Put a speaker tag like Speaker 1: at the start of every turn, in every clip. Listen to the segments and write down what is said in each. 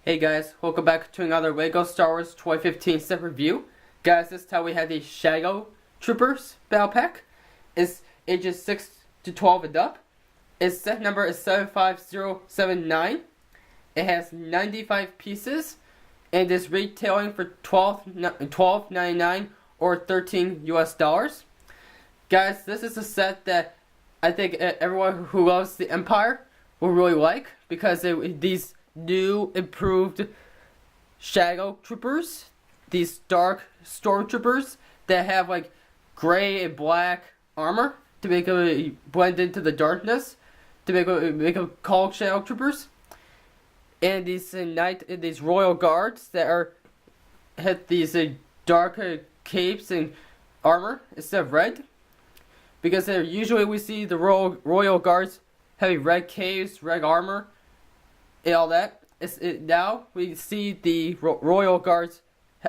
Speaker 1: Hey guys, welcome back to another LEGO Star Wars 2015 set review. Guys, this time we have the Shadow Troopers Battle Pack. It's ages 6 to 12 and up. Its set number is 75079. It has 95 pieces and is retailing for $12.99 or $13 US. Guys, this is a set that I think everyone who loves the Empire will really like because these new improved Shadow Troopers, these dark Stormtroopers that have like gray and black armor to make them blend into the darkness, to make them called Shadow Troopers, and these Royal Guards that have these dark capes and armor instead of red, because usually we see the Royal Guards having red capes, red armor, and all that. Now we see the Royal Guards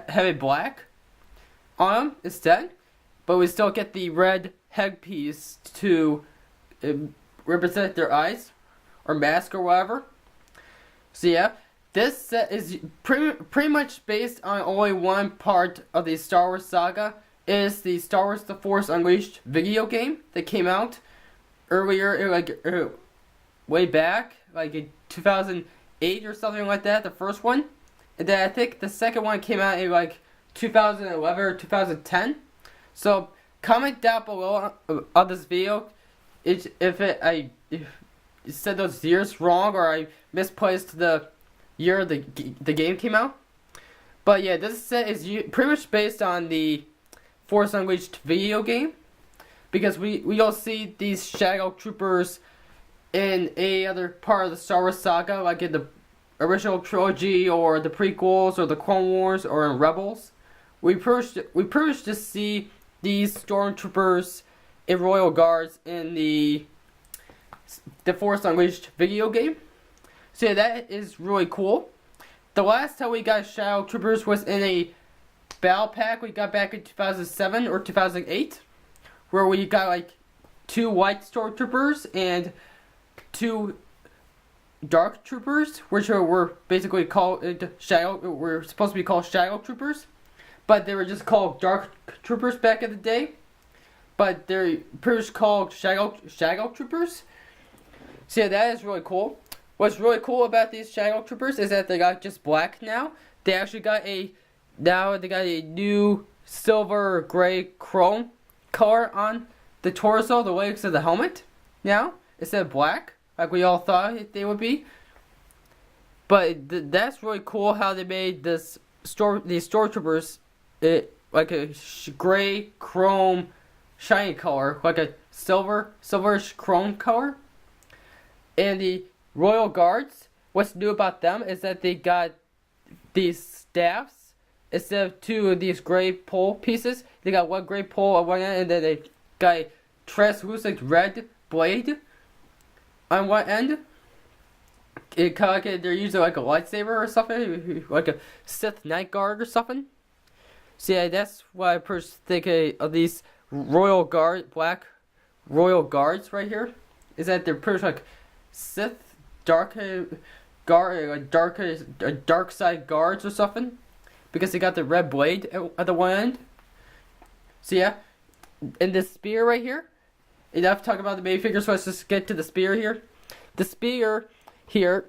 Speaker 1: having black on them instead, but we still get the red headpiece to represent their eyes or mask or whatever. So yeah, this set is pretty much based on only one part of the Star Wars saga. It is the Star Wars The Force Unleashed video game that came out earlier, way back, like in 2008 or something like that, the first one. And then I think the second one came out in like 2011 or 2010. So comment down below on this video if I said those years wrong or I misplaced the year the game came out. But yeah, this set is pretty much based on the Force Unleashed video game, because we don't see these Shadow Troopers in any other part of the Star Wars saga, like in the original trilogy or the prequels or the Clone Wars or in Rebels. We pretty much just see these Stormtroopers and Royal Guards in the Force Unleashed video game. So yeah, that is really cool. The last time we got Shadow Troopers was in a battle pack we got back in 2007 or 2008, where we got like 2 white Stormtroopers and 2 dark troopers, which were basically called were supposed to be called Shadow Troopers, but they were just called dark troopers back in the day. But they're pretty much called Shadow Troopers. So yeah, that is really cool. What's really cool about these Shadow Troopers is that they got just black now. They actually got a new silver gray chrome color on the torso, the legs of the helmet now, instead of black, like we all thought they would be. But that's really cool how they made these Stormtroopers like a gray chrome shiny color, like a silverish chrome color. And the Royal Guards, what's new about them is that they got these staffs. Instead of 2 of these gray pole pieces, they got 1 gray pole on one end, and then they got a translucent red blade on one end. It kind of like they're using like a lightsaber or something, like a Sith Night Guard or something. So yeah, that's what I personally think of these black Royal Guards right here. Is that they're pretty much like Sith dark side guards or something, because they got the red blade at the one end. So yeah, and this spear right here, enough talking about the main figure, so let's just get to the spear here. The spear here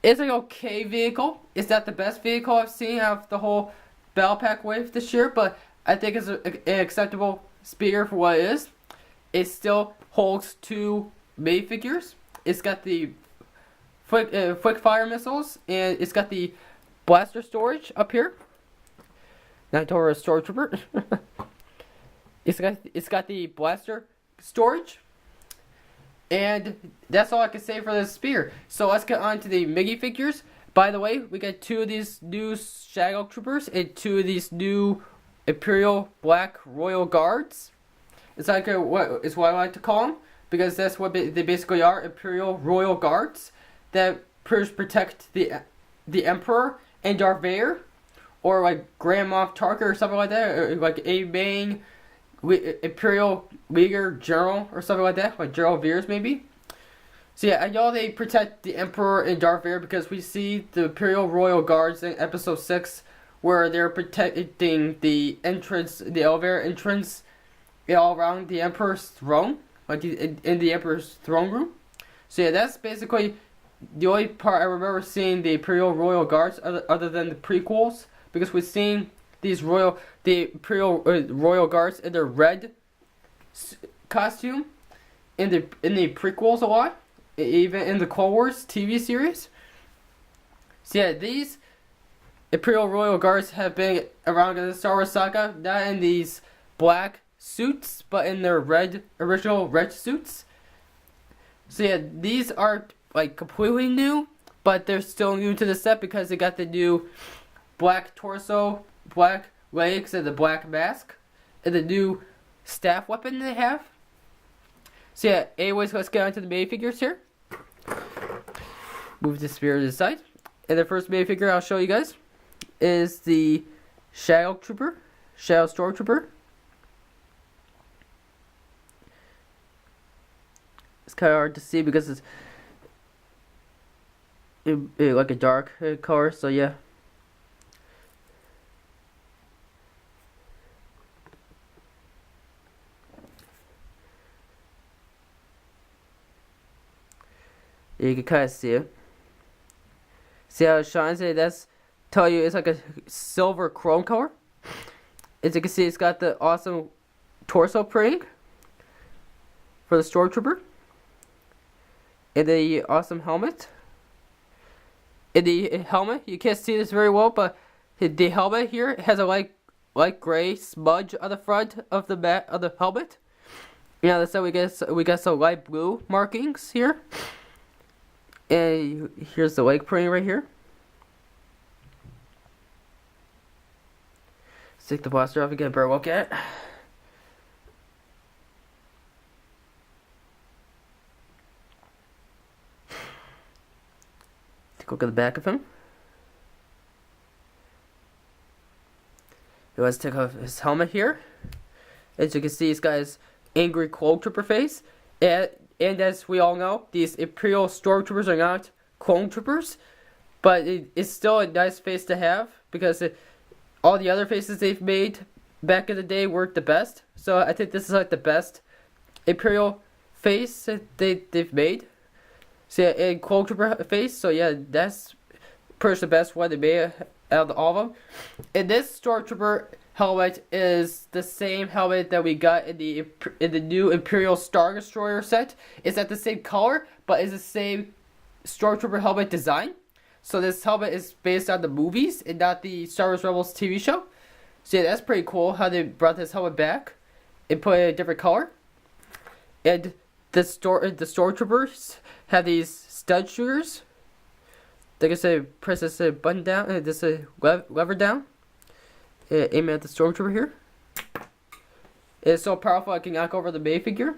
Speaker 1: is an okay vehicle. It's not the best vehicle I've seen out of the whole Battle Pack wave this year, but I think it's an acceptable spear for what it is. It still holds 2 main figures. It's got the quick fire missiles, and it's got the blaster storage up here. Not over a Stormtrooper. It's got the blaster storage, and that's all I can say for this spear. So let's get on to the Miggy figures. By the way, we got 2 of these new Shadow Troopers and 2 of these new Imperial Black Royal Guards. It's like what I like to call them, because that's what they basically are: Imperial Royal Guards that protect the Emperor and Darth Vader, or like Grand Moff Tarkin or something like that, or like a main Imperial Leader General or something like that, like General Veers maybe. So yeah, I know they protect the Emperor and Darth Vader because we see the Imperial Royal Guards in Episode 6 where they're protecting the entrance, the elevator entrance, all around the Emperor's throne, like in the Emperor's throne room. So yeah, that's basically the only part I remember seeing the Imperial Royal Guards other than the prequels, because we've seen the Imperial Royal Guards in their red costume in the prequels a lot, even in the Clone Wars TV series. So yeah, these Imperial Royal Guards have been around in the Star Wars saga, not in these black suits, but in their original red suits. So yeah, these aren't like completely new, but they're still new to the set because they got the new black torso, black legs, and the black mask, and the new staff weapon they have. So yeah, anyways, let's get on to the minifigures here. Move the spear to the side. And the first minifigure I'll show you guys is the Shadow Stormtrooper. It's kind of hard to see because it's like a dark color, so yeah. You can kind of see it. See how it shines? That's tell you it's like a silver chrome color. As you can see, it's got the awesome torso printing for the Stormtrooper, and the awesome helmet. In the helmet, you can't see this very well, but the helmet here has a light gray smudge on the front of the helmet. Yeah, that's how we got some light blue markings here. And here's the leg printing right here. Let's take the blaster off and get a better look at it. Take a look at the back of him. Let's take off his helmet here. As you can see, he's got his angry clone trooper face. And as we all know, these Imperial Stormtroopers are not clone troopers, but it's still a nice face to have because all the other faces they've made back in the day weren't the best. So I think this is like the best Imperial face that they've made. So yeah, a clone trooper face. So yeah, that's pretty much the best one they made out of all of them. And this Stormtrooper helmet is the same helmet that we got in the new Imperial Star Destroyer set. It's at the same color, but it's the same Stormtrooper helmet design. So this helmet is based on the movies and not the Star Wars Rebels TV show. So yeah, that's pretty cool how they brought this helmet back and put it in a different color. And the Stormtroopers have these stud shooters. Like I said, press this button down and this lever down. Aim at the Stormtrooper here. It's so powerful I can knock over the minifigure.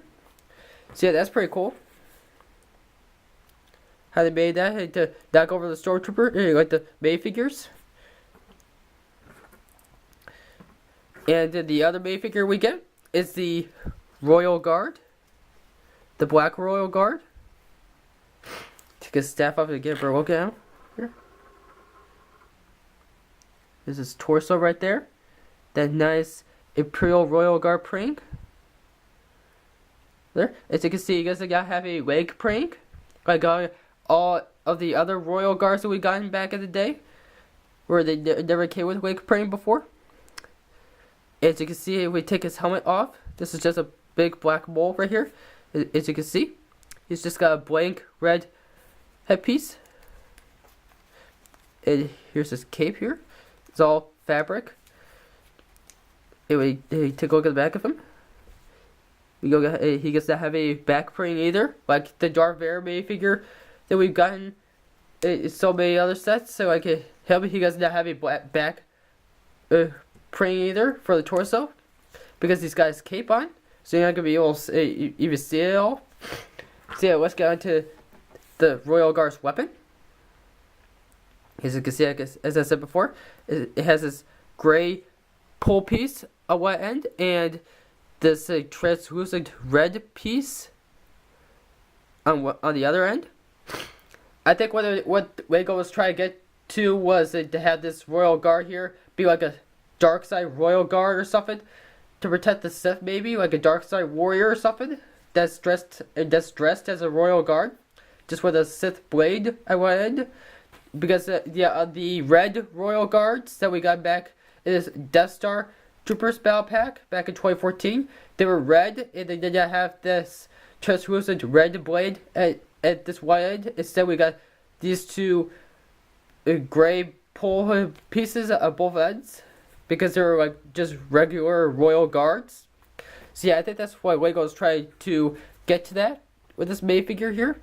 Speaker 1: So yeah, that's pretty cool. How they made that to knock over the Stormtrooper, like the minifigures. And then the other minifigure we get is the Royal Guard, the Black Royal Guard. Take his staff off and get a better look at him here. There's his torso right there. That nice Imperial Royal Guard prank. There. As you can see, you guys gotta have a leg prank. Like all of the other Royal Guards that we got back in the day. Where they never came with leg prank before. As you can see, if we take his helmet off, this is just a big black mole right here. As you can see, he's just got a blank red headpiece. And here's his cape here. It's all fabric. Anyway, take a look at the back of him. He gets to have a back pring either, like the Darth Vader minifigure that we've gotten in so many other sets. So like he does not have a back pring either for the torso because he's got his cape on, so you're not gonna be able to even see it all. So yeah, let's get on to the Royal Guard's weapon. As you can see, as I said before, it has this gray pull piece on one end and this translucent red piece on the other end. I think what Lego was trying to get to was to have this royal guard here be like a dark side royal guard or something to protect the Sith, maybe like a dark side warrior or something that's dressed as a royal guard, just with a Sith blade. I wanted because the red royal guards that we got back in this Death Star Troopers battle pack back in 2014, they were red and they did not have this translucent red blade at this white end. Instead, we got these two gray pole pieces at both ends because they were like just regular royal guards. So yeah, I think that's why Lego's trying to get to that with this main figure here.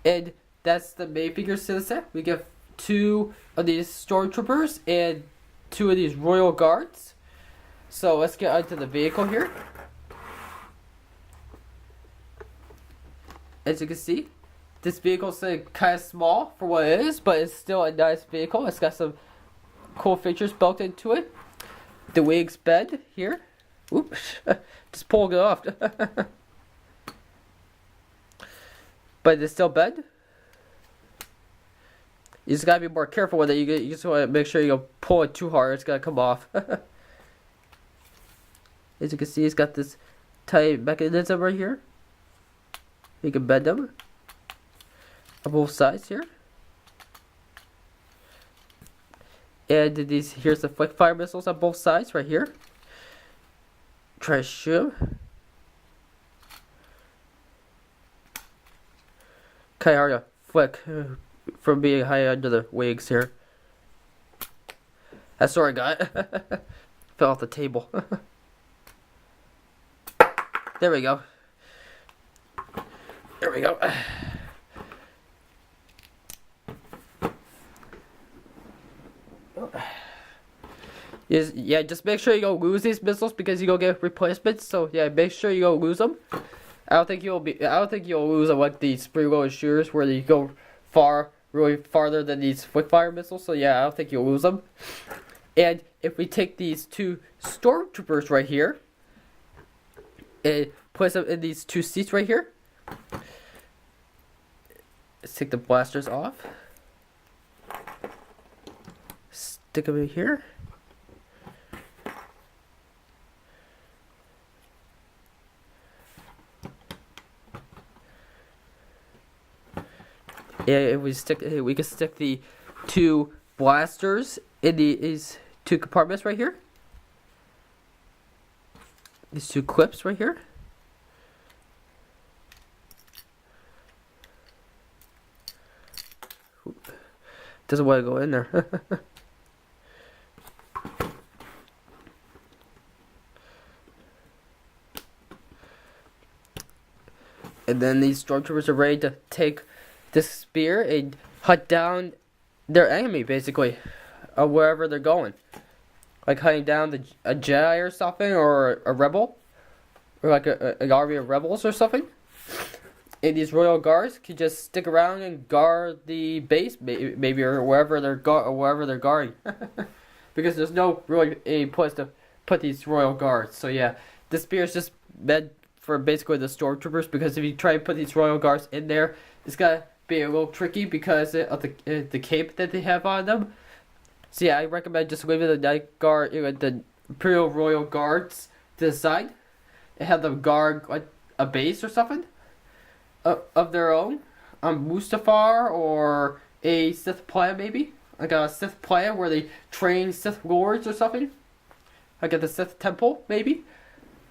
Speaker 1: And that's the main figure set. We get 2 of these stormtroopers and 2 of these royal guards. So let's get onto the vehicle here. As you can see, this vehicle's kind of small for what it is, but it's still a nice vehicle. It's got some cool features built into it. The wing's bed here. Oops, just pulled it off. But it's still bed. You just gotta be more careful with it. You just want to make sure you don't pull it too hard. It's gonna come off. As you can see, it's got this tight mechanism right here. You can bend them on both sides here. And here's the flick fire missiles on both sides right here. Try to shoot them. Kind of hard to flick from being high under the wings here. That's what I got. Fell off the table. There we go. There we go. Yeah, just make sure you don't lose these missiles because you go get replacements. So yeah, make sure you don't lose them. I don't think you'll lose them like the spring-loaded shooters where you go really farther than these flick-fire missiles. So yeah, I don't think you'll lose them. And if we take these 2 stormtroopers right here and place them in these 2 seats right here. Let's take the blasters off. Stick them in here. Yeah, if we can stick the 2 blasters in these 2 compartments right here. These 2 clips right here. Doesn't want to go in there. And then these stormtroopers are ready to take this spear and hunt down their enemy, basically, wherever they're going. Like hunting down a Jedi or something, or a rebel, or like an army of rebels or something. And these royal guards can just stick around and guard the base, maybe, or wherever they're guarding, because there's no really a place to put these royal guards. So yeah, this spear is just meant for basically the stormtroopers, because if you try to put these royal guards in there, it's gonna be a little tricky because of the cape that they have on them. So yeah, I recommend just leaving the night guard, the Imperial Royal Guards to the side, and have them guard like a base or something of their own on Mustafar, or a Sith planet maybe, like a Sith planet where they train Sith lords or something, like at the Sith temple maybe,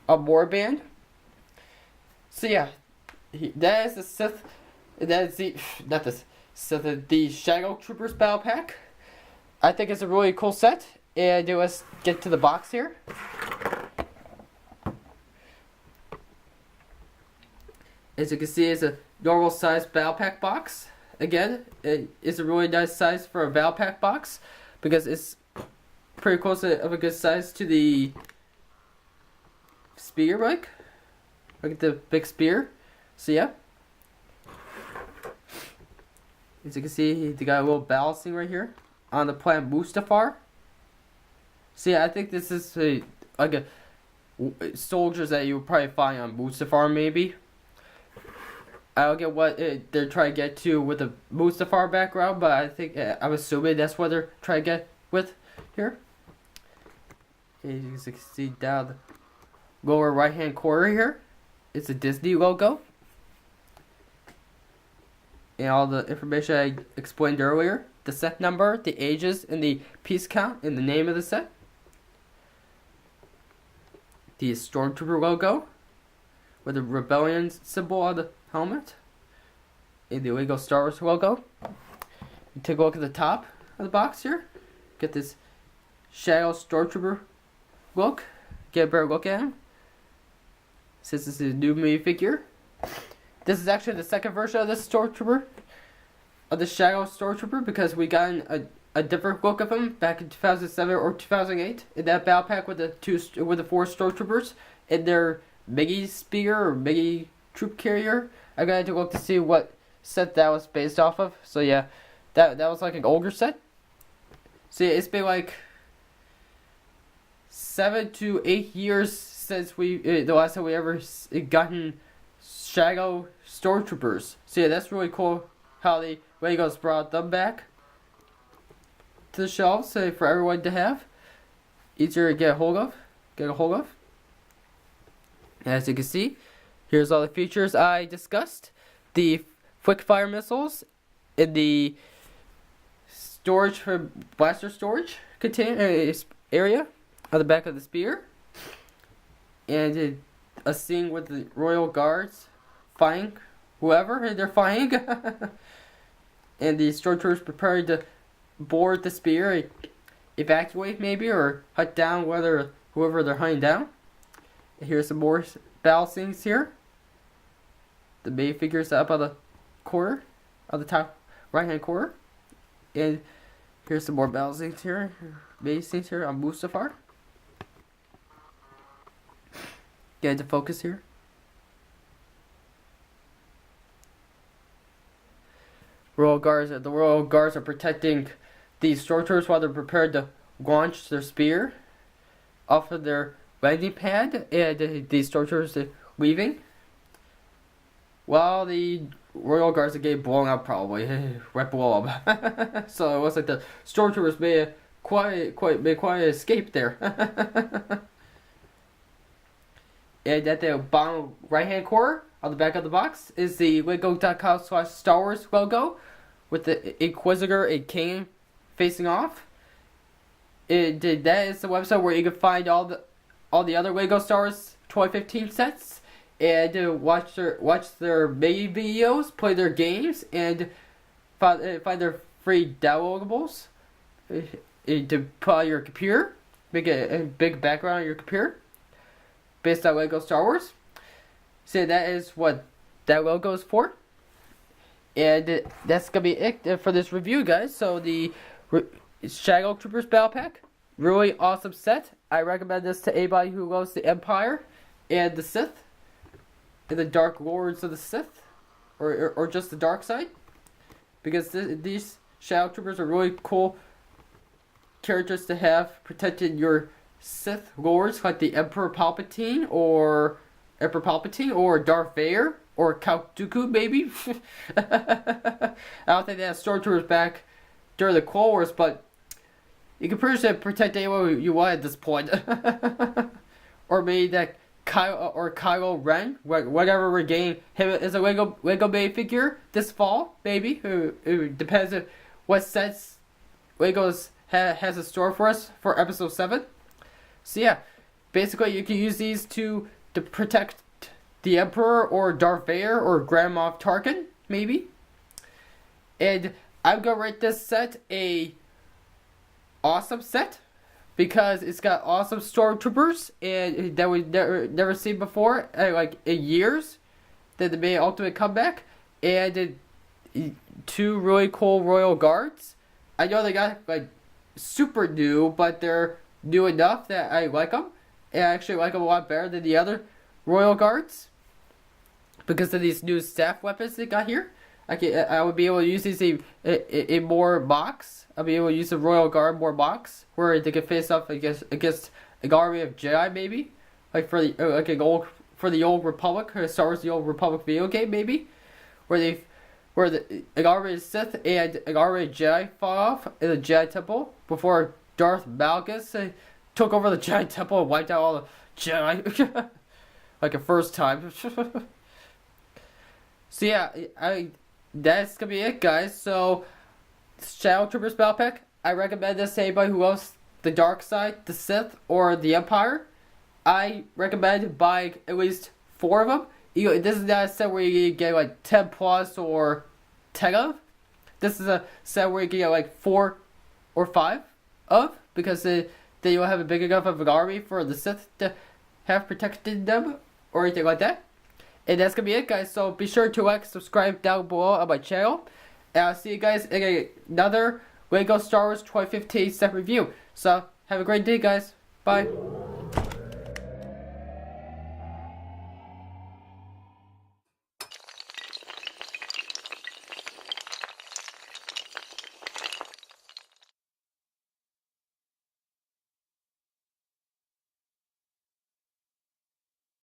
Speaker 1: a warband. So yeah, that is the Sith. That is the Shadow Troopers battle pack. I think it's a really cool set. And let's get to the box here. As you can see, it's a normal size battle pack box. Again, it is a really nice size for a battle pack box, because it's pretty close of a good size to the spear, like the big spear. So yeah. As you can see, they got a little balancing right here on the planet Mustafar. So yeah, I think this is like soldiers that you would probably find on Mustafar maybe. I don't get what they're trying to get to with the Mustafar background, but I think I'm assuming that's what they're trying to get with here. And you can see down the lower right hand corner here, it's a Disney logo. And all the information I explained earlier, the set number, the ages, and the piece count, and the name of the set. The Stormtrooper logo with the Rebellion symbol on the helmet, and the Lego Star Wars logo. You take a look at the top of the box here. Get this Shadow Stormtrooper look. Get a better look at him. Since this is a new minifigure. This is actually the second version of this Stormtrooper, of the Shadow Stormtrooper, because we got a different look of him back in 2007 or 2008 in that battle pack with the 4 Stormtroopers in their mini spear or mini troop carrier. I got to look to see what set that was based off of. So yeah, that was like an older set. So yeah, it's been like 7 to 8 years since the last time we ever gotten Shadow Stormtroopers. So yeah, that's really cool how the Legos brought them back to the shelves, so for everyone to have. Easier to get a hold of. As you can see, here's all the features I discussed. The quick fire missiles in the storage for blaster storage container area on the back of the spear. And a scene with the Royal Guards fighting whoever they're fighting. And the Stormtroopers preparing to board the spear, evacuate maybe, or hunt down whoever they're hunting down. And here's some more battle scenes here. The main figures up on the corner, on the top right hand corner. And here's some more battle scenes here, main scenes here on Mustafar. Get into focus here. The Royal Guards are protecting these Stormtroopers while they're prepared to launch their spear off of their landing pad, and the Stormtroopers are leaving. While the Royal Guards are getting blown up, probably right below them. So it was like the Stormtroopers made quite an escape there. And at the bottom right hand corner on the back of the box is the Lego.com/Star Wars logo with the Inquisitor and King facing off. That is the website where you can find all the other Lego Star Wars 2015 sets, and watch their main videos, play their games, and find their free downloadables to put on your computer. Make a big background on your computer based on Lego Star Wars. So that is what that logo is for. And that's going to be it for this review, guys. So the Shadow Troopers Battle Pack, really awesome set. I recommend this to anybody who loves the Empire and the Sith, and the Dark Lords of the Sith, or just the dark side. Because these Shadow Troopers are really cool characters to have protecting your Sith Lords, like the Emperor Palpatine or Darth Vader or Count Dooku, maybe. I don't think they had Stormtroopers back during the Clone Wars, but you can pretty much protect anyone you want at this point. Or maybe that Kylo Ren, whatever we're getting him as a Lego made figure this fall, maybe. It depends on what sets Legos has in store for us for Episode 7. So yeah, basically you can use these to protect the Emperor or Darth Vader or Grand Moff Tarkin, maybe. And I'm gonna rate this set a awesome set because it's got awesome Stormtroopers and that we've never seen before, like in years. That they made an ultimate comeback, and 2 really cool Royal Guards. I know they got like super new, but they're new enough that I like them. And I actually like them a lot better than the other Royal Guards because of these new staff weapons they got here. I would be able to use these in more mocks. I'll be able to use the Royal Guard more mocks where they can face off against an army of Jedi, maybe, like for the Old Republic, or Star Wars: The Old Republic video game, maybe. where the already Sith and already Jedi fought off in the Jedi Temple before Darth Malgus took over the Jedi Temple and wiped out all the Jedi like the first time. So yeah, that's gonna be it, guys. So Shadow Troopers Battle Pack, I recommend this to anybody who loves the dark side, the Sith, or the Empire. I recommend buying at least 4 of them. This is not a set where you get like 10 plus or 10 of. This is a set where you get like 4 or 5 of, because then you'll have a big enough of an army for the Sith to have protected them or anything like that. And that's gonna be it, guys. So be sure to like, subscribe down below on my channel. And I'll see you guys in another Lego Star Wars 2015 set review. So have a great day, guys. Bye.